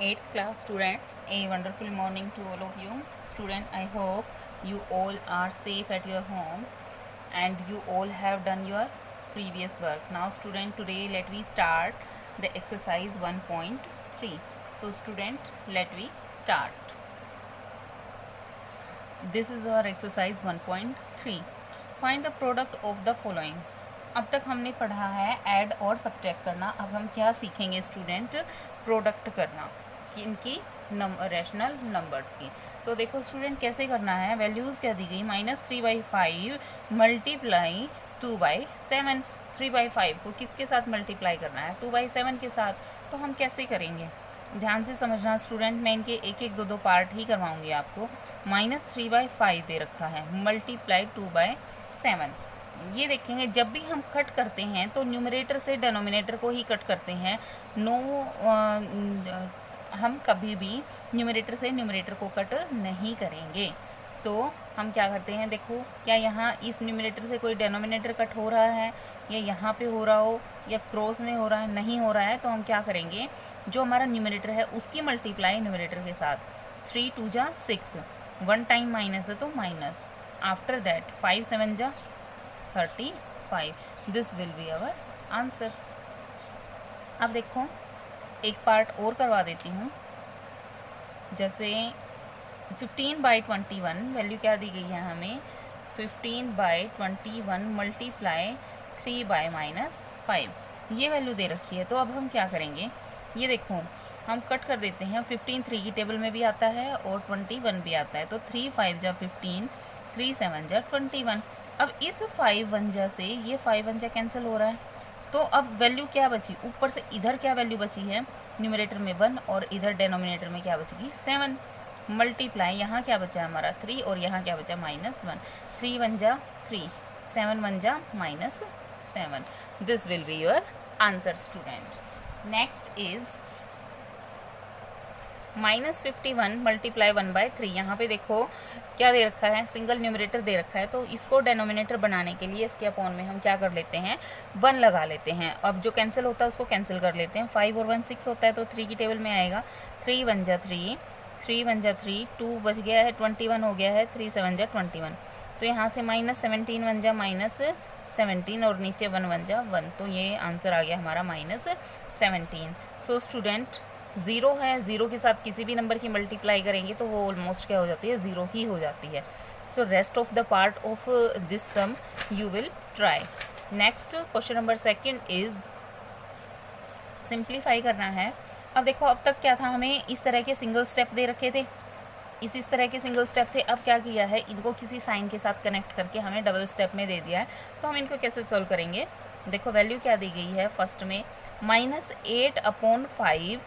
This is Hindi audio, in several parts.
8th class students, a wonderful morning to all of you. Student, I hope you all are safe at your home and you all have done your previous work. Now student, today let we start the exercise 1.3. So student, let we start. This is our exercise 1.3. Find the product of the following. अब तक हमने पढ़ा है ऐड और सब्ट्रैक्ट करना. अब हम क्या सीखेंगे स्टूडेंट? प्रोडक्ट करना इनकी रैशनल नंबर्स की. तो देखो स्टूडेंट कैसे करना है. वैल्यूज़ क्या दी गई, -3/5 मल्टीप्लाई 2/7. 3/5 को किसके साथ मल्टीप्लाई करना है? 2/7 के साथ. तो हम कैसे करेंगे, ध्यान से समझना स्टूडेंट. मैं इनके एक एक दो पार्ट ही करवाऊंगी आपको. -3/5 दे रखा है, मल्टीप्लाई 2/7. ये देखेंगे जब भी हम कट करते हैं तो न्यूमरेटर से डेनोमिनेटर को ही कट करते हैं. हम कभी भी न्यूमरेटर से न्यूमरेटर को कट नहीं करेंगे. तो हम क्या करते हैं, देखो क्या यहाँ इस न्यूमरेटर से कोई डेनोमिनेटर कट हो रहा है, या यहाँ पे हो रहा हो, या क्रॉस में हो रहा है, नहीं हो रहा है. तो हम क्या करेंगे, जो हमारा न्यूमरेटर है उसकी मल्टीप्लाई न्यूमरेटर के साथ. 3 2 जा 6, 1 टाइम माइनस है तो माइनस. आफ्टर दैट 5 7 जा 35. This will be our answer. अब देखो एक पार्ट और करवा देती हूँ. जैसे 15/21 वैल्यू क्या दी गई है हमें, 15/21 मल्टीप्लाई 3/-5 ये वैल्यू दे रखी है. तो अब हम क्या करेंगे, ये देखो हम कट कर देते हैं. 15 3 की टेबल में भी आता है और 21 भी आता है. तो 3 5 जा 15, 3 7 जा 21. अब इस 5 1 जा से ये 5 1 जा कैंसिल हो रहा है. तो अब वैल्यू क्या बची, ऊपर से इधर क्या वैल्यू बची है, न्यूमरेटर में 1 और इधर डेनोमिनेटर में क्या बचेगी 7. मल्टीप्लाई यहाँ क्या बचा हमारा 3 और यहाँ क्या बचा -1. 3 1 जा 3, 7 1 जा -7. This will be your answer student. Next is -51 multiply 1/3. यहाँ पे देखो क्या दे रखा है, सिंगल न्यूमरेटर दे रखा है. तो इसको डेनोमिनेटर बनाने के लिए इसके अपॉन में हम क्या कर लेते हैं, 1 लगा लेते हैं. अब जो कैंसिल होता है उसको कैंसिल कर लेते हैं. 5 और 1 6 होता है तो 3 की टेबल में आएगा. 3 1 जा 3, 3 1 जा 3, 2 बच गया है, 21 हो गया है, 3 7 जा 21. तो यहाँ से -17 1 जा -17 और नीचे 1 1 जा 1. तो ये आंसर आ गया हमारा -17. सो स्टूडेंट 0 है, 0 के साथ किसी भी नंबर की मल्टीप्लाई करेंगे तो वो ऑलमोस्ट क्या हो जाती है, 0 ही हो जाती है. So rest of the part of this sum you will try. Next question number 2 is simplify करना है. अब देखो अब तक क्या था, हमें इस तरह के सिंगल स्टेप दे रखे थे, इस तरह के सिंगल स्टेप थे. अब क्या किया है, इनको किसी साइन के साथ कनेक्ट करके हमें डबल स्टेप में दे दिया है. तो हम इनको कैसे सॉल्व करेंगे, देखो वैल्यू क्या दी गई है फर्स्ट में, -8/5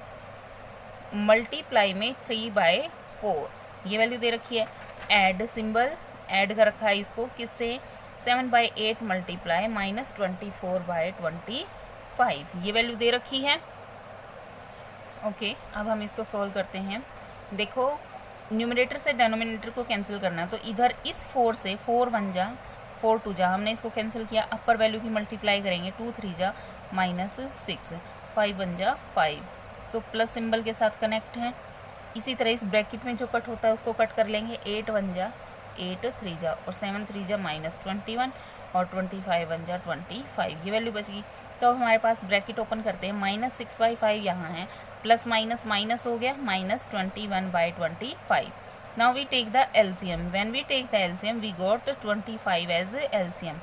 मल्टीप्लाई में 3/4 ये वैल्यू दे रखी है. ऐड सिंबल ऐड कर रखा है इसको किससे, 7/8 मल्टीप्लाई -24/25 ये वैल्यू दे रखी है. ओके अब हम इसको सॉल्व करते हैं. देखो न्यूमरेटर से डेनोमिनेटर को कैंसिल करना है. तो इधर इस 4 से 4 1 जा 4 2 जा, हमने इसको कैंसिल किया. अपर वैल्यू की मल्टीप्लाई करेंगे, 2 3 जा -6, 5 1 जा 5. सो प्लस सिंबल के साथ कनेक्ट है. इसी तरह इस ब्रैकेट में जो कट होता है उसको कट कर लेंगे. 8 1 जा 8 3 जा और 7 3 जा -21 और 25 1 जा 25 ये वैल्यू बचेगी. तो हमारे पास ब्रैकेट ओपन करते हैं, -6/5 यहाँ है, प्लस माइनस माइनस हो गया, -21/25. Now we take the LCM. When we take the LCM we got 25 as LCM.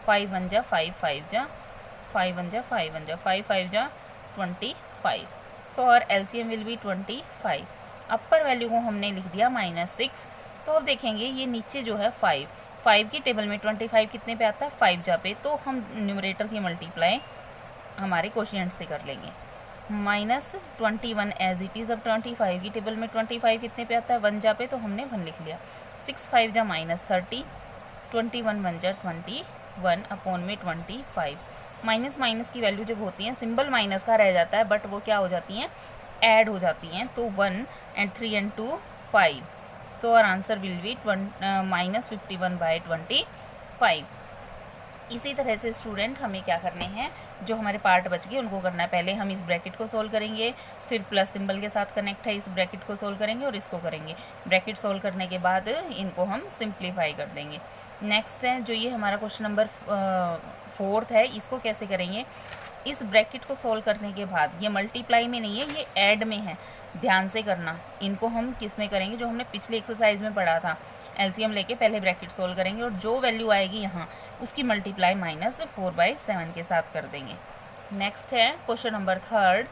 5 1 जा 5 5 जा 5 1 जा 5 1 जा 5 5 जा 25. सो और LCM will be 25. Upper value को हमने लिख दिया -6. तो अब देखेंगे ये नीचे जो है 5 की टेबल में 25 कितने पे आता है, 5 जा पे. तो हम न्यूमरेटर की मल्टीप्लाई हमारे कोशिएंट से कर लेंगे. -21 एज इट इज़. अब 25 की टेबल में 25 कितने पे आता है, 1 जा पे, तो हमने 1 लिख लिया. 6 5 जा -30, 21 1 जा 21 अपॉन में 25. माइनस माइनस की वैल्यू जब होती है, सिंबल माइनस का रह जाता है बट वो क्या हो जाती हैं, ऐड हो जाती हैं. तो 1 and 3 and 2 5. So our answer will be -51/25. इसी तरह से स्टूडेंट हमें क्या करने हैं, जो हमारे पार्ट बच गए उनको करना है। पहले हम इस ब्रैकेट को सोल्व करेंगे, फिर प्लस सिंबल के साथ कनेक्ट है इस ब्रैकेट को सोल्व करेंगे और इसको करेंगे। ब्रैकेट सोल्व करने के बाद इनको हम सिंप्लीफाई कर देंगे। नेक्स्ट है जो ये हमारा क्वेश्चन नंबर 4 है, इसको कैसे करेंगे। इस ब्रैकेट को सोल्व करने के बाद, ये मल्टीप्लाई में नहीं है, ये ऐड में है, ध्यान से करना। इनको हम किस में करेंगे, जो हमने पिछले एक्सरसाइज में पढ़ा था, एलसीएम लेके पहले ब्रैकेट सोल्व करेंगे और जो वैल्यू आएगी यहाँ उसकी मल्टीप्लाई -4/7 के साथ कर देंगे। नेक्स्ट है क्वेश्चन नंबर 3,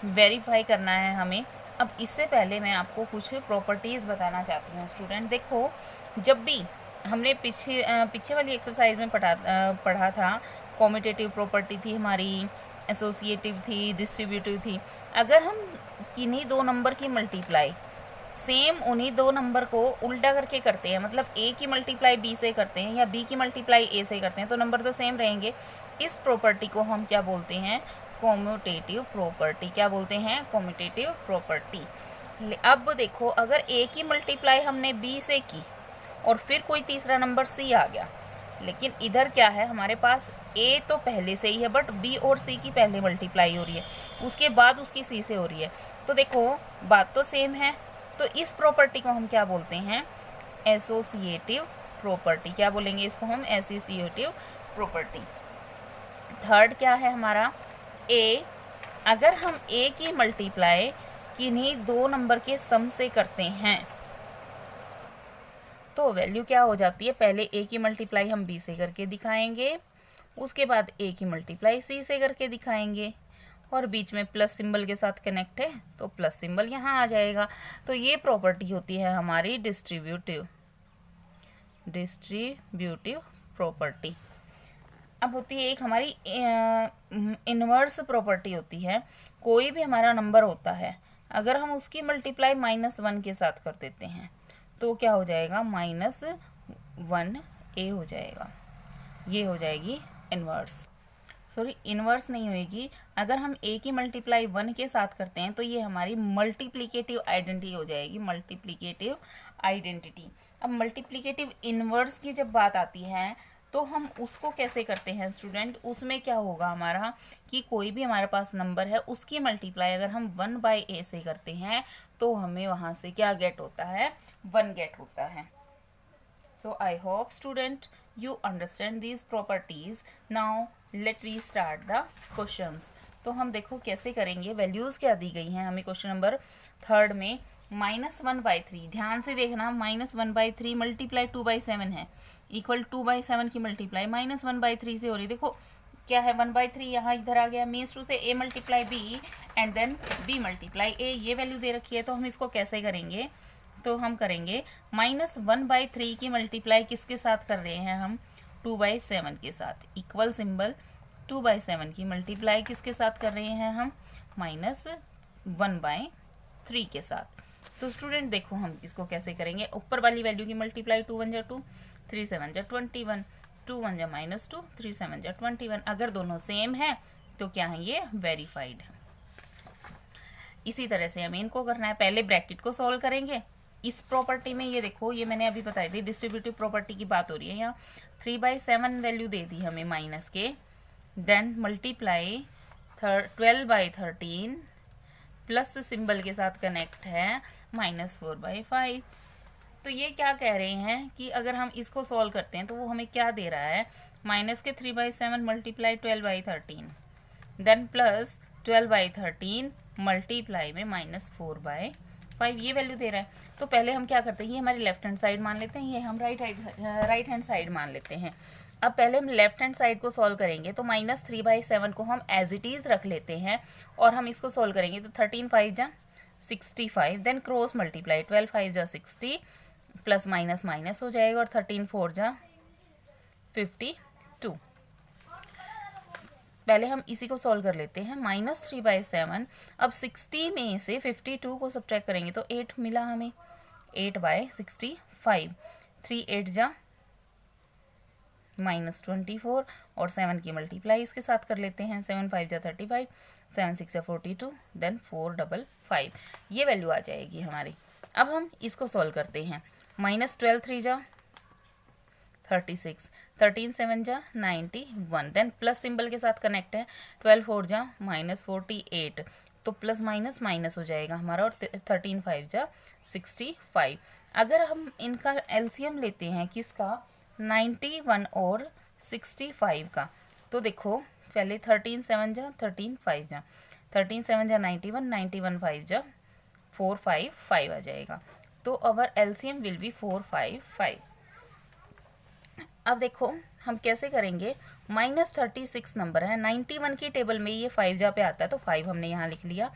वेरीफाई करना है हमें। अब इससे पहले मैं आपको कुछ प्रॉपर्टीज़ बताना चाहती हूँ स्टूडेंट। देखो, जब भी हमने पीछे वाली एक्सरसाइज में पढ़ा था, कॉम्यूटेटिव प्रॉपर्टी थी हमारी, एसोसिएटिव थी, डिस्ट्रीब्यूटिव थी। अगर हम किन्हीं दो नंबर की मल्टीप्लाई सेम उन्हीं दो नंबर को उल्टा करके करते हैं, मतलब ए की मल्टीप्लाई बी से करते हैं या बी की मल्टीप्लाई ए से करते हैं, तो नंबर तो सेम रहेंगे। इस प्रॉपर्टी को हम क्या बोलते हैं, कॉम्यूटेटिव प्रॉपर्टी। क्या बोलते हैं, कॉम्यूटेटिव प्रॉपर्टी। अब देखो, अगर ए की मल्टीप्लाई हमने बी से की और फिर कोई तीसरा नंबर सी आ गया, लेकिन इधर क्या है, हमारे पास ए तो पहले से ही है, बट बी और सी की पहले मल्टीप्लाई हो रही है, उसके बाद उसकी सी से हो रही है। तो देखो, बात तो सेम है, तो इस प्रॉपर्टी को हम क्या बोलते हैं, एसोसिएटिव प्रॉपर्टी। क्या बोलेंगे इसको हम, एसोसिएटिव प्रॉपर्टी। थर्ड क्या है हमारा, ए। अगर हम ए की मल्टीप्लाई किन्हीं दो नंबर के सम से करते हैं तो वैल्यू क्या हो जाती है, पहले ए की मल्टीप्लाई हम बी से करके दिखाएंगे, उसके बाद ए की मल्टीप्लाई सी से करके दिखाएंगे, और बीच में प्लस सिंबल के साथ कनेक्ट है तो प्लस सिंबल यहाँ आ जाएगा। तो ये प्रॉपर्टी होती है हमारी डिस्ट्रीब्यूटिव प्रॉपर्टी। अब होती है एक हमारी इनवर्स प्रॉपर्टी होती है। कोई भी हमारा नंबर होता है, अगर हम उसकी मल्टीप्लाई -1 के साथ कर देते हैं तो क्या हो जाएगा, -1a हो जाएगा। ये हो जाएगी इनवर्स, सॉरी इनवर्स नहीं होएगी। अगर हम a की मल्टीप्लाई 1 के साथ करते हैं तो ये हमारी मल्टीप्लिकेटिव आइडेंटिटी हो जाएगी, मल्टीप्लिकेटिव आइडेंटिटी। अब मल्टीप्लिकेटिव इनवर्स की जब बात आती है तो हम उसको कैसे करते हैं स्टूडेंट, उसमें क्या होगा हमारा कि कोई भी हमारे पास नंबर है उसकी मल्टीप्लाई अगर हम 1/a से करते हैं तो हमें वहाँ से क्या गेट होता है, 1 गेट होता है। So I hope student you understand these properties. Now let we start the questions. तो हम देखो कैसे करेंगे, वैल्यूज़ क्या दी गई हैं हमें क्वेश्चन नंबर 3 में। -1/3, ध्यान से देखना, -1/3 मल्टीप्लाई 2/7 है, इक्वल 2/7 की मल्टीप्लाई -1/3 से हो रही। देखो क्या है, 1/3 यहाँ इधर आ गया, मीन्स टू से a multiply b and then b multiply a, ये वैल्यू दे रखी है। तो हम इसको कैसे करेंगे, तो हम करेंगे -1/3 की मल्टीप्लाई किसके साथ कर रहे हैं हम, 2/7 के साथ, इक्वल सिंबल 2/7 की मल्टीप्लाई किसके साथ कर रहे हैं हम, -1/3 के साथ। तो स्टूडेंट देखो हम इसको कैसे करेंगे, ऊपर वाली वैल्यू की मल्टीप्लाई 2 1 2, 3 7 21, 2 1 -2, 3 7 21। अगर दोनों सेम है तो क्या है, ये वेरीफाइड है। इसी तरह से हमें इनको करना है, पहले ब्रैकेट को सॉल्व करेंगे। इस प्रॉपर्टी में ये देखो, ये मैंने अभी बताई थी, डिस्ट्रीब्यूटिव प्रॉपर्टी की बात हो रही है। यहाँ 3/7 वैल्यू दे दी हमें माइनस के, देन मल्टीप्लाई 12/13 प्लस सिंबल के साथ कनेक्ट है -4/5। तो ये क्या कह रहे हैं कि अगर हम इसको सॉल्व करते हैं तो वो हमें क्या दे रहा है, माइनस के 3/7 मल्टीप्लाई 12/13 देन प्लस 12/13 मल्टीप्लाई में -4/5, ये वैल्यू दे रहा है। तो पहले हम क्या करते हैं, ये हमारी लेफ्ट हैंड साइड मान लेते हैं, ये हम राइट हैंड साइड मान लेते हैं। अब पहले हम लेफ्ट हैंड साइड को सॉल्व करेंगे तो -3/7 को हम एज इट इज़ रख लेते हैं और हम इसको सॉल्व करेंगे तो 13 5 65, then cross multiply 12 5 60 plus minus minus हो जाएगा और 13 4 52। पहले हम इसी को सॉल्व कर लेते हैं, -3/7। अब 60 में से 52 को सब्ट्रैक्ट करेंगे तो 8 मिला हमें, 8/65, 3 8 -24 और 7 की मल्टीप्लाई इसके साथ कर लेते हैं, 7 5 35, 7 6 42, देन 455, ये वैल्यू आ जाएगी हमारी। अब हम इसको सॉल्व करते हैं, -12 3 36, 13 7 जा 91, देन प्लस सिंबल के साथ कनेक्ट है, 12 4 जा -48, तो प्लस माइनस माइनस हो जाएगा हमारा, और 13 5 जा 65। अगर हम इनका एलसीएम लेते हैं किसका, 91 और 65 का, तो देखो पहले 13 7 जा 13 5 जा 13 7 जा 91, 91 5 जा 455 आ जाएगा, तो अवर एलसीएम विल बी 455। अब देखो हम कैसे करेंगे, -36 नंबर है, 91 की टेबल में ये 5 जा पे आता है, तो 5 हमने यहाँ लिख लिया,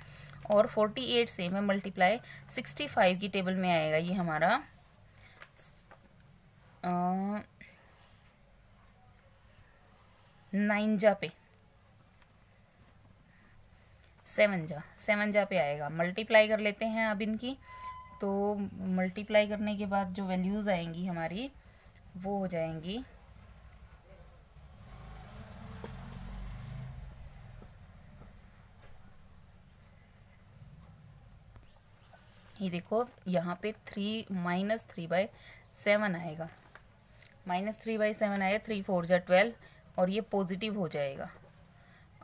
और 48 से में मल्टीप्लाई 65 की टेबल में आएगा ये हमारा 9 जा पे, 7 जा पे आएगा। मल्टीप्लाई कर लेते हैं अब इनकी, तो मल्टीप्लाई करने के बाद जो वैल्यूज़ आएंगी हमारी वो हो जाएंगी ये देखो यहाँ पे 3 -3/7 आएगा, -3/7 आएगा, 3 4 जा 12, और ये पॉजिटिव हो जाएगा,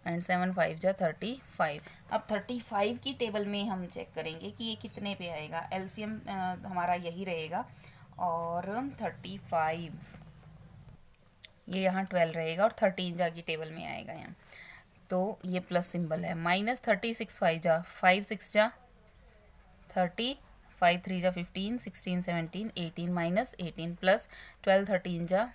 एंड 7 5 जा 35। अब 35 की टेबल में हम चेक करेंगे कि ये कितने पे आएगा, एलसीएम हमारा यही रहेगा, और 35 ये यहाँ 12 रहेगा, और 13 जा की टेबल में आएगा यहाँ, तो ये प्लस सिंबल है, -36 5 जा 5 6 जा 30, 5 3 जा 15, 16 17 18 -18 प्लस 12 13 जा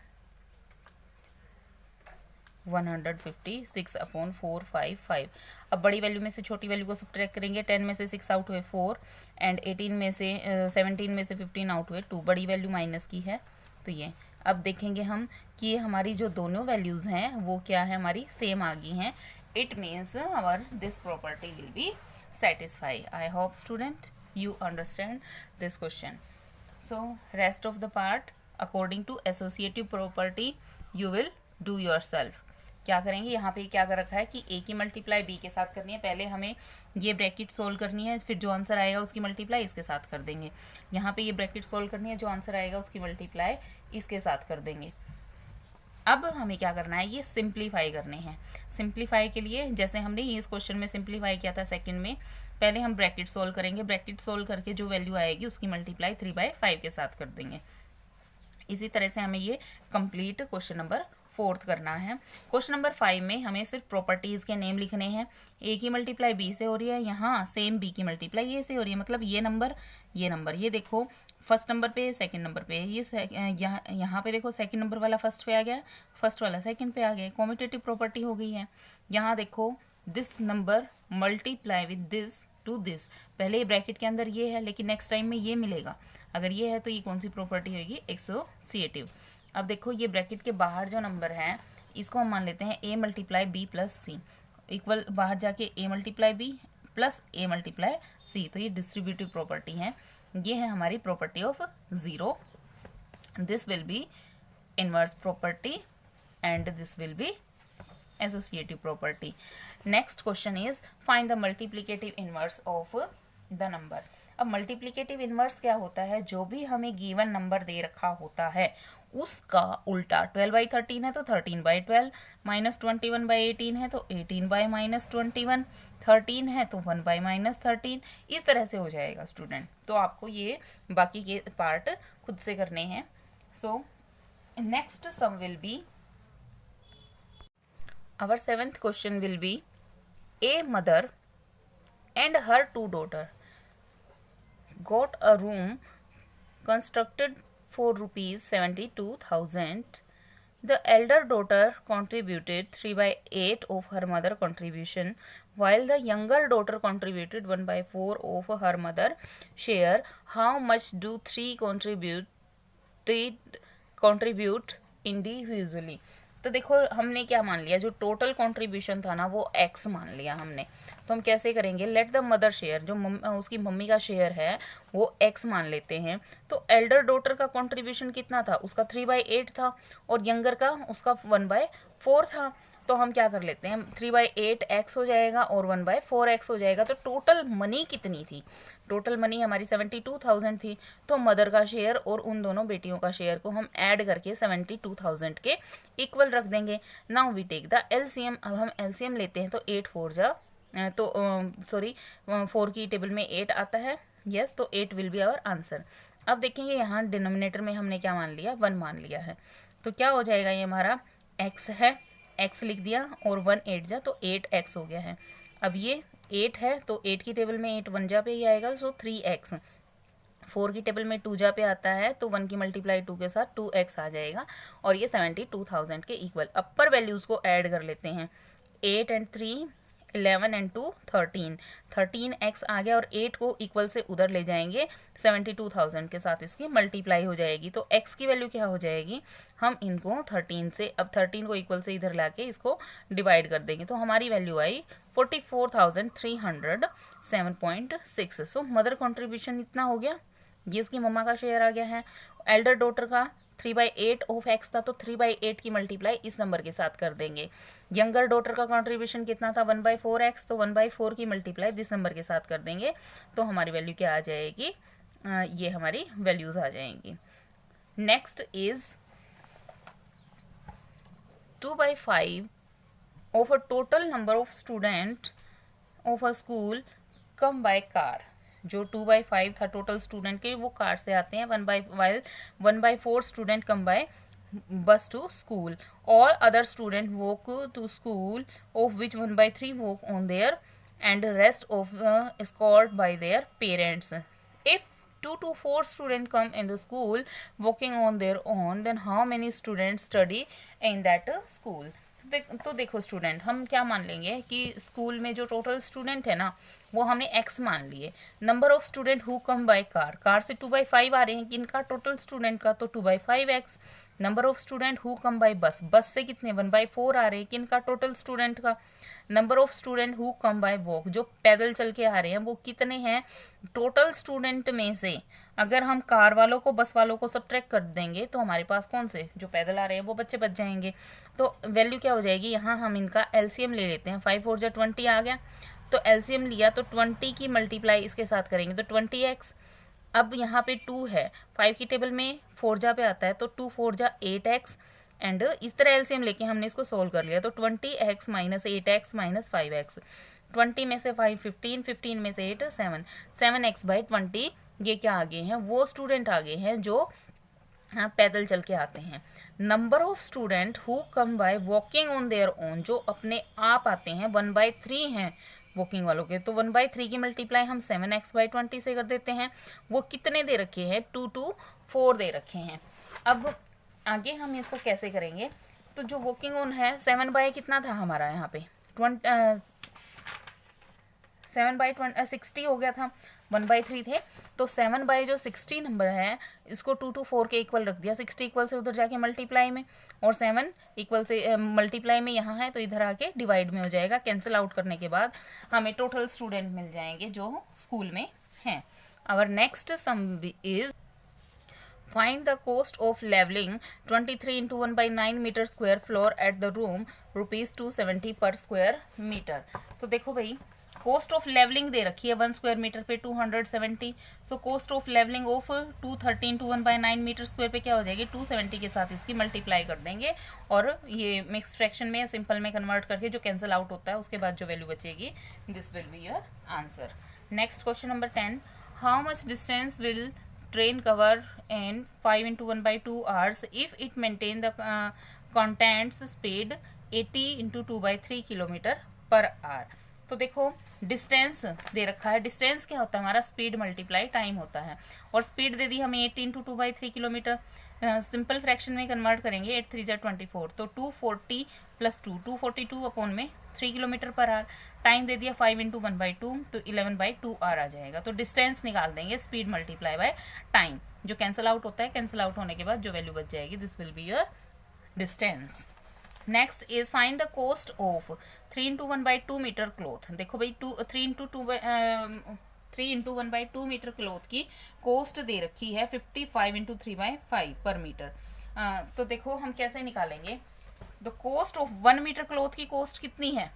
156/455। अब बड़ी वैल्यू में से छोटी वैल्यू को सब्ट्रैक्ट करेंगे, 10 में से 6 आउट हुए 4, एंड 18 में से 17 में से 15 आउट हुए 2, बड़ी वैल्यू माइनस की है, तो ये अब देखेंगे हम कि ये हमारी जो दोनों वैल्यूज़ हैं वो क्या है, हमारी सेम आ गई हैं, it means our this property will be satisfy. I hope student you understand this question. So rest of the part according to associative property you will do yourself. क्या करेंगे, यहाँ पे क्या कर रखा है कि a की मल्टीप्लाई b के साथ करनी है, पहले हमें ये ब्रैकेट सोल्व करनी है, फिर जो आंसर आएगा उसकी मल्टीप्लाई इसके साथ कर देंगे, यहाँ पे ये ब्रैकेट सोल्व करनी है, जो आंसर आएगा उसकी मल्टीप्लाई इसके साथ कर देंगे। अब हमें क्या करना है, ये सिंप्लीफाई करने हैं। सिंप्लीफाई के लिए जैसे हमने इस क्वेश्चन में सिंप्लीफाई किया था सेकंड में, पहले हम ब्रैकेट सोल्व करेंगे, ब्रैकेट सोल्व करके जो वैल्यू आएगी उसकी मल्टीप्लाई 3/5 के साथ कर देंगे। इसी तरह से हमें ये कंप्लीट क्वेश्चन नंबर 4 करना है। क्वेश्चन नंबर 5 में हमें सिर्फ प्रॉपर्टीज़ के नेम लिखने हैं, ए की मल्टीप्लाई बी से हो रही है, यहाँ सेम बी की मल्टीप्लाई ए से हो रही है, मतलब ये नंबर ये देखो फर्स्ट नंबर पे सेकंड नंबर पे, ये यहाँ पे देखो सेकंड नंबर वाला फर्स्ट पे आ गया, फर्स्ट वाला सेकंड पे आ गया, कॉम्यूटेटिव प्रॉपर्टी हो गई है। यहाँ देखो this number multiply with this to this, पहले ये ब्रैकेट के अंदर ये है, लेकिन नेक्स्ट टाइम में ये मिलेगा, अगर ये है तो ये कौन सी प्रॉपर्टी होगी, एसोसिएटिव। अब देखो ये ब्रैकेट के बाहर जो नंबर है इसको हम मान लेते हैं a multiply b plus c, equal बाहर जाके a multiply b plus a multiply सी, तो ये डिस्ट्रीब्यूटिव प्रॉपर्टी है, ये है हमारी property of zero. This will be inverse property and this will be associative property. Next question is find the multiplicative inverse of the number. अब मल्टीप्लिकेटिव इनवर्स क्या होता है, जो भी हमें गिवन नंबर दे रखा होता है उसका उल्टा, 12/13 है तो 13/12, -21/18 है तो 18/-21, 13 है तो 1/-13, इस तरह से हो जाएगा स्टूडेंट। तो आपको ये बाकी के पार्ट खुद से करने हैं। So next sum will be, our 7th question will be a mother and her 2 daughters got a room constructed for rupees 72,000. The elder daughter contributed 3/8 of her mother contribution, while the younger daughter contributed 1/4 of her mother share. How much do 3 contribute individually? तो देखो हमने क्या मान लिया, जो टोटल कंट्रीब्यूशन था ना वो x मान लिया हमने, तो हम कैसे करेंगे, लेट द मदर शेयर, जो उसकी मम्मी का शेयर है वो x मान लेते हैं। तो एल्डर डॉटर का कंट्रीब्यूशन कितना था, उसका 3/8 था, और यंगर का उसका 1/4 था, तो हम क्या कर लेते हैं, 3/8 हो जाएगा और 1/4 हो जाएगा। तो टोटल मनी कितनी थी, टोटल मनी हमारी 72,000 थी। तो मदर का शेयर और उन दोनों बेटियों का शेयर को हम ऐड करके 72,000 के इक्वल रख देंगे। Now we take the LCM. अब हम एलसीएम लेते हैं तो 8 4 जा तो सॉरी 4 की टेबल में 8 आता है, यस, तो 8 विल बी आवर आंसर। अब देखेंगे यहाँ डिनोमिनेटर में हमने क्या मान लिया, 1 मान लिया है। तो क्या हो जाएगा, ये हमारा x है, x लिख दिया और 1 8 जा तो 8x हो गया है। अब ये 8 है तो 8 की टेबल में 8 1 जा पे ही आएगा, सो 3x। 4 की टेबल में 2 जा पे आता है तो 1 की मल्टीप्लाई 2 के साथ 2x आ जाएगा और ये 72,000 के इक्वल। अपर वैल्यूज़ को ऐड कर लेते हैं, 8 and 3 11 and 2 13, 13x आ गया और 8 को इक्वल से उधर ले जाएंगे, 72,000 के साथ इसकी मल्टीप्लाई हो जाएगी। तो x की वैल्यू क्या हो जाएगी, हम इनको 13 से, अब 13 को इक्वल से इधर लाके इसको डिवाइड कर देंगे तो हमारी वैल्यू आई 44,307.6। सो मदर कॉन्ट्रीब्यूशन इतना हो गया, ये इसकी मम्मा का शेयर आ गया है। एल्डर डॉटर का 3/8 ऑफ x था तो 3/8 की मल्टीप्लाई इस नंबर के साथ कर देंगे। यंगर डॉटर का कंट्रीब्यूशन कितना था, 1/4x, तो 1/4 की मल्टीप्लाई दिस नंबर के साथ कर देंगे तो हमारी वैल्यू क्या आ जाएगी, ये हमारी वैल्यूज आ जाएंगी। Next is 2/5 of a total number of student of a school come by car. जो 2/5 था टोटल स्टूडेंट के, वो कार से आते हैं। 1/4 student come by bus to school. All other student walk to school of which 1/3 walk on their and rest of escorted by their parents. If 2 to 4 students come in the school walking on their own, then how many students study in that school? तो देखो स्टूडेंट, हम क्या मान लेंगे कि स्कूल में जो टोटल स्टूडेंट है ना वो हमने x मान लिए। Number of student who come by car, car से 2/5 आ रहे हैं, किनका, टोटल स्टूडेंट का, तो 2/5x। Number of student who come by बस, बस से कितने, 1/4 आ रहे हैं, किनका, टोटल स्टूडेंट का। Number of student who come by walk, जो पैदल चल के आ रहे हैं वो कितने हैं, टोटल स्टूडेंट में से अगर हम कार वालों को बस वालों को सब्ट्रैक्ट कर देंगे तो हमारे पास कौन से जो पैदल आ रहे हैं वो बच्चे बच जाएंगे। तो वैल्यू क्या हो जाएगी, यहाँ हम इनका एलसीएम ले लेते हैं। 5 4 जा 20 आ गया, तो एलसीएम लिया तो 20 की मल्टीप्लाई इसके साथ करेंगे तो 20x। अब यहाँ पे 2 है, 5 की टेबल में 4 जा पे आता है तो 2 4 जा 8x एंड इस तरह एलसीएम लेके हमने इसको सोल्व कर लिया तो 20x minus 8x minus 5x। 20 में से 5 15, 15 में से 8 7, 7x/20। ये क्या आगे हैं, वो स्टूडेंट आगे हैं जो पैदल चल के आते हैं। Number of student who come by walking on their own, जो अपने आप आते हैं, 1/3 हैं वॉकिंग वालों के, तो 1/3 की मल्टीप्लाई हम 7x/20 से कर देते हैं। वो कितने दे रखे हैं, 2 to 4 दे रखे हैं। अब आगे हम इसको कैसे करेंगे, तो जो वॉकिंग ऑन है 7 कितना था हमारा यहाँ पे 7/60 हो गया था, 1/3 थे, तो 7 जो 60 नंबर है इसको 2 to 4 के इक्वल रख दिया। 60 इक्वल से उधर जाके मल्टीप्लाई में और 7 इक्वल से मल्टीप्लाई में यहाँ है तो इधर आके डिवाइड में हो जाएगा। कैंसिल आउट करने के बाद हमें टोटल स्टूडेंट मिल जाएंगे जो स्कूल में हैं। Our next sum is find the cost of leveling 23 into 1/9 meter square floor at the room rupees 270 per square meter। तो देखो भाई कोस्ट ऑफ लेवलिंग दे रखी है 1 स्क्वायर मीटर पे 270। So cost of levelling of 213 to 1/9 metre square पे क्या हो जाएगी, 270 के साथ इसकी मल्टीप्लाई कर देंगे और ये मिक्स फ्रैक्शन में सिंपल में कन्वर्ट करके जो कैंसिल आउट होता है उसके बाद जो वैल्यू बचेगी this will be your answer. Next question number 10, how much distance will train cover in 5 into 1/2 hours if it maintain the contents speed 80 into 2/3 kilometre per hour. तो देखो डिस्टेंस दे रखा है, डिस्टेंस क्या होता है हमारा, स्पीड मल्टीप्लाई टाइम होता है और स्पीड दे दी हमें 80 into 2/3 किलोमीटर। सिंपल फ्रैक्शन में कन्वर्ट करेंगे 8 3 जा 24 तो 240 + 2 242 अपॉन में 3 किलोमीटर पर आवर। टाइम दे दिया 5 into 1/2 तो 11/2 आवर आ जाएगा। तो डिस्टेंस निकाल देंगे स्पीड मल्टीप्लाई बाय टाइम, जो कैंसिल आउट होता है, कैंसिल आउट होने के बाद जो वैल्यू बच जाएगी this will be your distance. Next is find the cost of 3 into 1/2 metre cloth. देखो भाई 3 into 1/2 मीटर क्लॉथ की कोस्ट दे रखी है 55 into 3/5 पर मीटर। तो देखो हम कैसे निकालेंगे, the cost of 1 metre cloth की कॉस्ट कितनी है?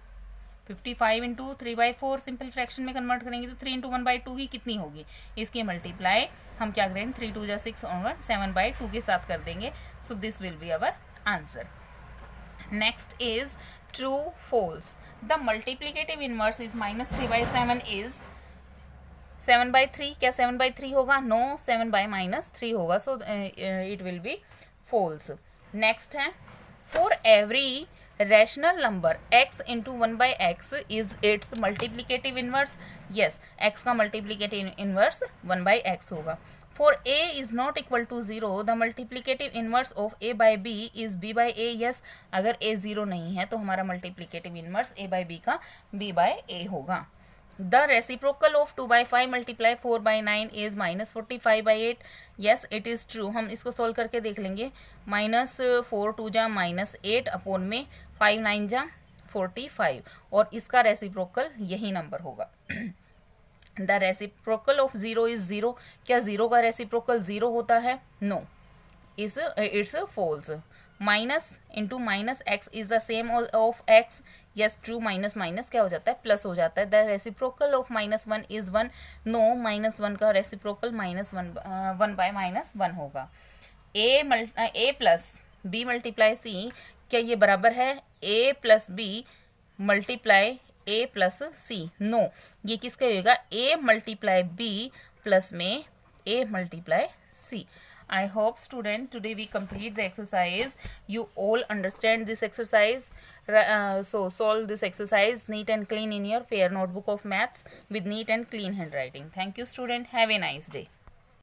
55 इंटू 3/4 सिंपल फ्रैक्शन में कन्वर्ट करेंगे तो 3 इंटू 1/2 की कितनी होगी? इसकी मल्टीप्लाई हम क्या करेंगे, 3 2 जा 6 और 7/2 के साथ कर देंगे. So this will be our answer. Next is true false. The multiplicative inverse is -3/7 is 7/3. क्या 7/3 होगा? नो, 7/-3 होगा. So it will be false. Next है, for every rational number x into 1/x is its multiplicative inverse. Yes, x का मल्टीप्लीकेटिव इनवर्स 1/x होगा. For a is not equal to 0 the multiplicative inverse of a/b is b/a. Yes, अगर a 0 नहीं है तो हमारा मल्टीप्लीकेटिव इनवर्स a/b का b/a होगा. The reciprocal of 2/5 multiply 4/9 is -45/8. Yes, it is true. हम इसको सोल्व करके देख लेंगे. -4 2 जा -8 अपॉन में 5 9 जा 45 और इसका रेसिप्रोकल यही नंबर होगा. The reciprocal of 0 is 0. क्या 0 का रेसिप्रोकल 0 होता है? No, it's false. Minus into minus x is the same of x. Yes, true. Minus minus क्या हो जाता है? प्लस हो जाता है. The reciprocal of -1 is 1. No, -1 का रेसिप्रोकल -1/-1 होगा. A plus b multiply c, क्या ये बराबर है a plus b multiply a plus c? No, ये किसका होगा? ए मल्टीप्लाई बी प्लस में a multiply c. I hope student today we complete the exercise. You all understand this exercise. So solve this exercise neat and clean in your fair notebook of maths with neat and clean handwriting. Thank you student. Have a nice day.